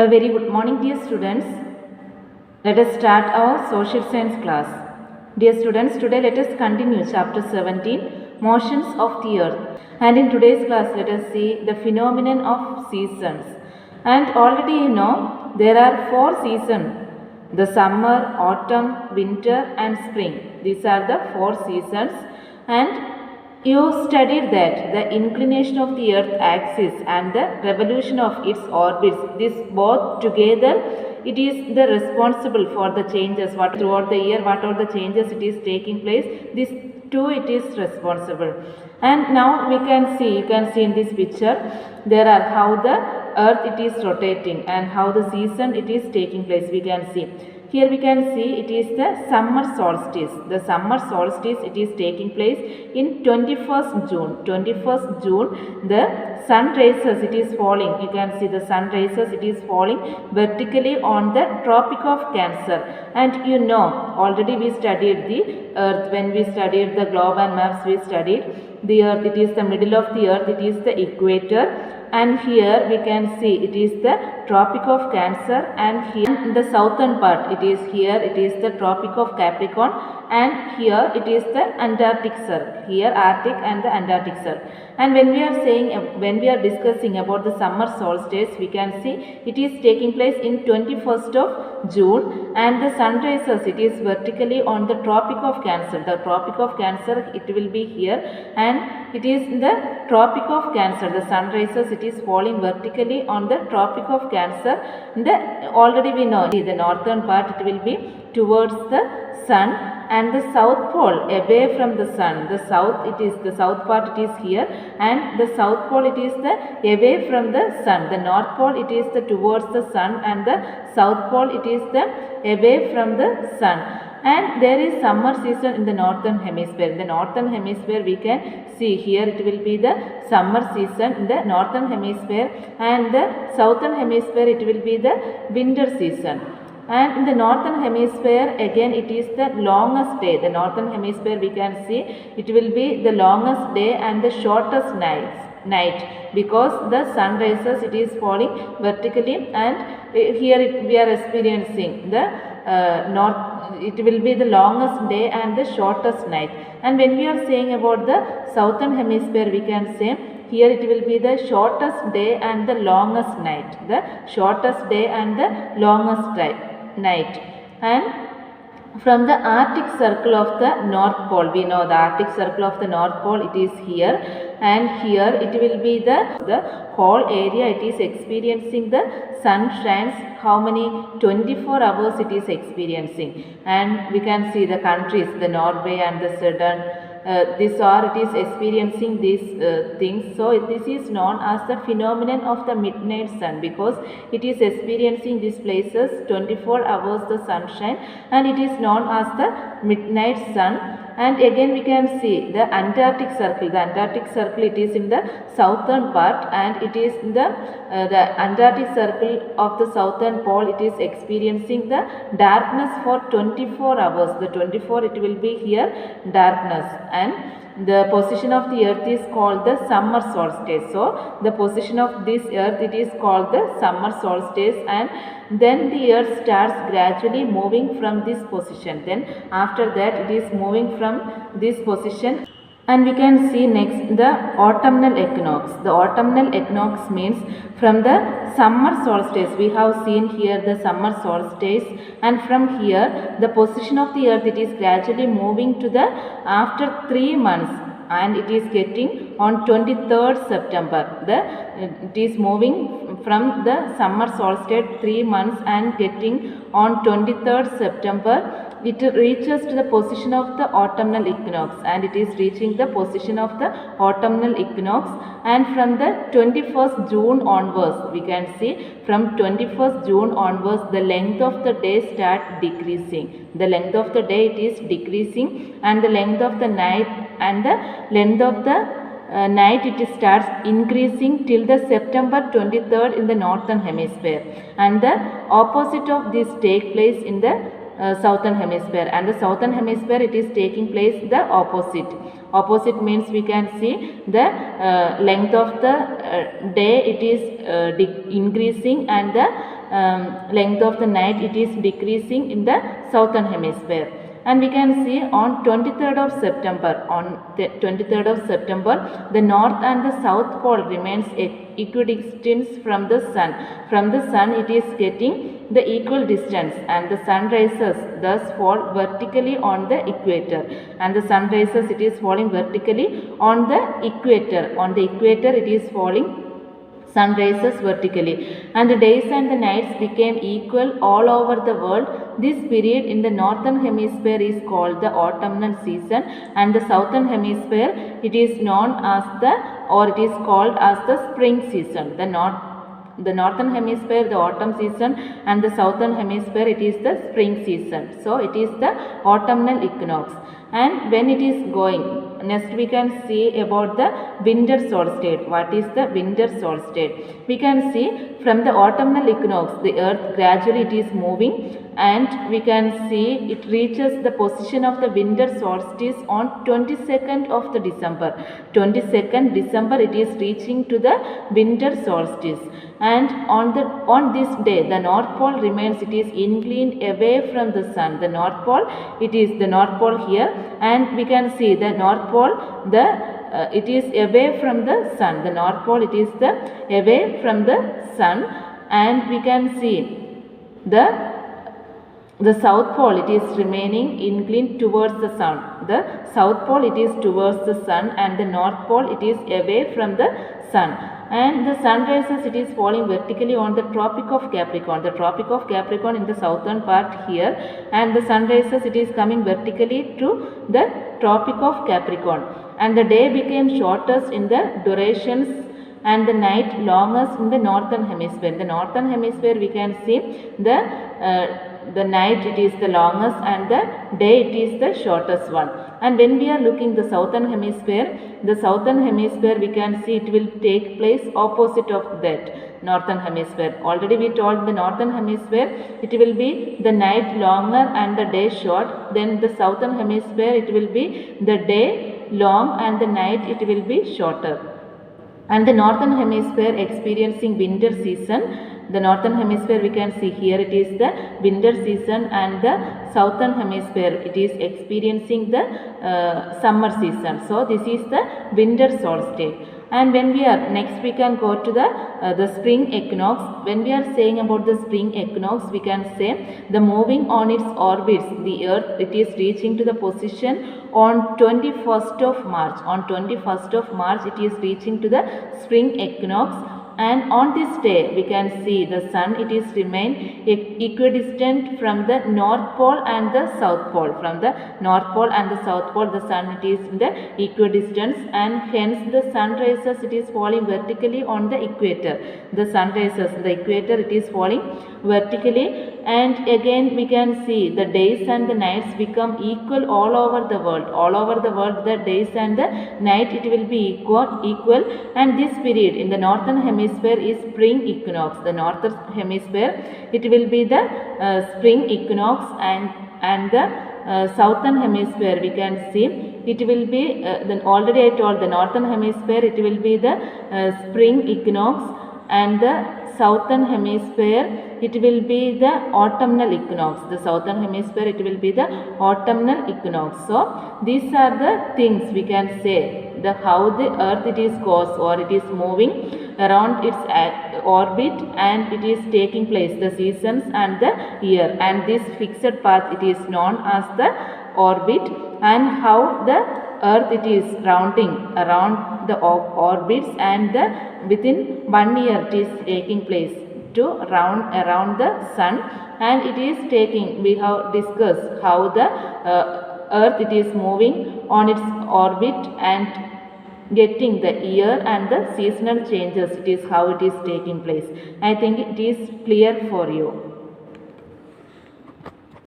A very good morning, dear students. Let us start our social science class. Dear students, today let us continue chapter 17, Motions of the Earth. And in today's class, let us see the phenomenon of seasons. And already you know, there are 4 seasons: the summer, autumn, winter and spring. These are the 4 seasons. And you studied that the inclination of the earth axis and the revolution of its orbits, this both together, it is the responsible for the changes what throughout the year, what are the changes it is taking place, this too it is responsible. And now we can see, you can see in this picture, there are how the earth it is rotating and how the season it is taking place. We can see here, we can see it is the summer solstice. The summer solstice it is taking place in 21st June. 21st June, the sun rises, it is falling. You can see the sun rises, it is falling vertically on the Tropic of Cancer. And you know, already we studied the earth. When we studied the globe and maps, we studied the earth. It is the middle of the earth, it is the equator. And here we can see it is the Tropic of Cancer, and here in the southern part it is the Tropic of Capricorn, and here it is the Antarctic Circle. Here Arctic and the Antarctic Circle. And when we are discussing about the summer solstice, we can see it is taking place in 21st of June, and the sun rises, it is vertically on the Tropic of Cancer. The Tropic of Cancer it will be here, and it is in the Tropic of Cancer. The sun rises, it is falling vertically on the Tropic of Cancer. Already we know the northern part it will be towards the sun, and the south pole away from the sun. The south part it is here, and the south pole it is the away from the sun. The north pole it is the towards the sun, and the south pole it is the away from the sun. And there is summer season in the northern hemisphere. In the northern hemisphere we can see here it will be the summer season in the northern hemisphere, and the southern hemisphere it will be the winter season. And in the northern hemisphere again it is the longest day. The northern hemisphere we can see it will be the longest day and the shortest night, because the sun rises it is falling vertically, and here we are experiencing the it will be the longest day and the shortest night. And when we are saying about the southern hemisphere, we can say here it will be the shortest day and the longest night. The shortest day and the longest night. And from the Arctic Circle of the North Pole, we know the Arctic Circle of the North Pole it is here, and here it will be the whole area it is experiencing the sun shines how many 24 hours it is experiencing. And we can see the countries, the Norway and the Sweden, it is experiencing these things. So this is known as the phenomenon of the midnight sun, because it is experiencing these places 24 hours the sunshine, and it is known as the midnight sun. And again we can see the Antarctic Circle. The Antarctic Circle it is in the southern part, and it is in the Antarctic Circle of the southern pole it is experiencing the darkness for 24 hours. The 24 it will be here darkness, and the position of the earth is called the summer solstice. So the position of this earth it is called the summer solstice, and then the earth starts gradually moving from this position. Then after that it is moving from this position. And we can see next the autumnal equinox. The autumnal equinox means from the summer solstice. We have seen here the summer solstice, and from here the position of the earth it is gradually moving to the after 3 months, and it is getting on 23rd September. It is moving from the summer solstice 3 months and getting on 23rd September. It reaches to the position of the autumnal equinox, and it is reaching the position of the autumnal equinox. And from the 21st June onwards, we can see from 21st June onwards the length of the day start decreasing. The length of the day it is decreasing, and the length of the night and the length of the night it starts increasing till the September 23rd in the northern hemisphere. And the opposite of this take place in the southern hemisphere, and the southern hemisphere it is taking place the opposite means we can see the length of the day it is increasing, and the length of the night it is decreasing in the southern hemisphere. And we can see on 23rd of September, the north and the south pole remains equidistant from the sun. From the sun it is getting the equal distance, and the sun rises thus fall vertically on the equator, and the sun rises it is falling vertically on the equator. On the equator it is falling, sun rises vertically, and the days and the nights became equal all over the world. This period in the northern hemisphere is called the autumnal season, and the southern hemisphere it is known as it is called as the spring season. The northern hemisphere the autumn season, and the southern hemisphere it is the spring season. So it is the autumnal equinox. And when it is going, next we can see about the winter solstice. What is the winter solstice? We can see from the autumnal equinox the earth gradually it is moving, and we can see it reaches the position of the winter solstice on 22nd of the December. 22nd December it is reaching to the winter solstice, and on this day the north pole remains it is inclined away from the sun. The north pole it is the north pole here, and we can see the north pole it is away from the sun. The north pole it is away from the sun, and we can see the south pole it is remaining inclined towards the sun. The south pole it is towards the sun, and the north pole it is away from the sun. And the sun rises it is falling vertically on the Tropic of Capricorn. The Tropic of Capricorn in the southern part here, and the sun rises it is coming vertically to the Tropic of Capricorn. And the day became shortest in the durations, and the night longest in the northern hemisphere. In the northern hemisphere we can see the night it is the longest, and the day it is the shortest one. And when we are looking the southern hemisphere we can see it will take place opposite of that northern hemisphere. Already we told the northern hemisphere it will be the night longer and the day short. Then the southern hemisphere it will be the day long and the night it will be shorter. And the northern hemisphere experiencing winter season. The northern hemisphere we can see here it is the winter season, and the southern hemisphere it is experiencing the summer season. So this is the winter solstice. And when we are next we can go to the spring equinox. When we are saying about the spring equinox, we can say the moving on its orbits, the earth it is reaching to the position on 21st of March. On 21st of March it is reaching to the spring equinox. And on this day we can see the sun it is remain equidistant from the north pole and the south pole. From the north pole and the south pole the sun it is in the equidistance, and hence the sun rises it is falling vertically on the equator. The sun rises the equator it is falling vertically, and again we can see the days and the nights become equal all over the world. All over the world the days and the night it will be equal. And this period in the northern hemisphere is spring equinox. The northern hemisphere it will be the spring equinox, and the southern hemisphere we can see it will be then already I told the northern hemisphere it will be the spring equinox, and the southern hemisphere it will be the autumnal equinox. The southern hemisphere it will be the autumnal equinox. So these are the things we can say the how the earth it is goes or it is moving around its orbit, and it is taking place the seasons and the year, and this fixed path it is known as the orbit, and how the earth it is rounding around the orbits, and within 1 year it is taking place to round around the sun. And it is taking, we have discussed how the earth it is moving on its orbit and getting the year and the seasonal changes. It is how it is taking place. I think it is clear for you.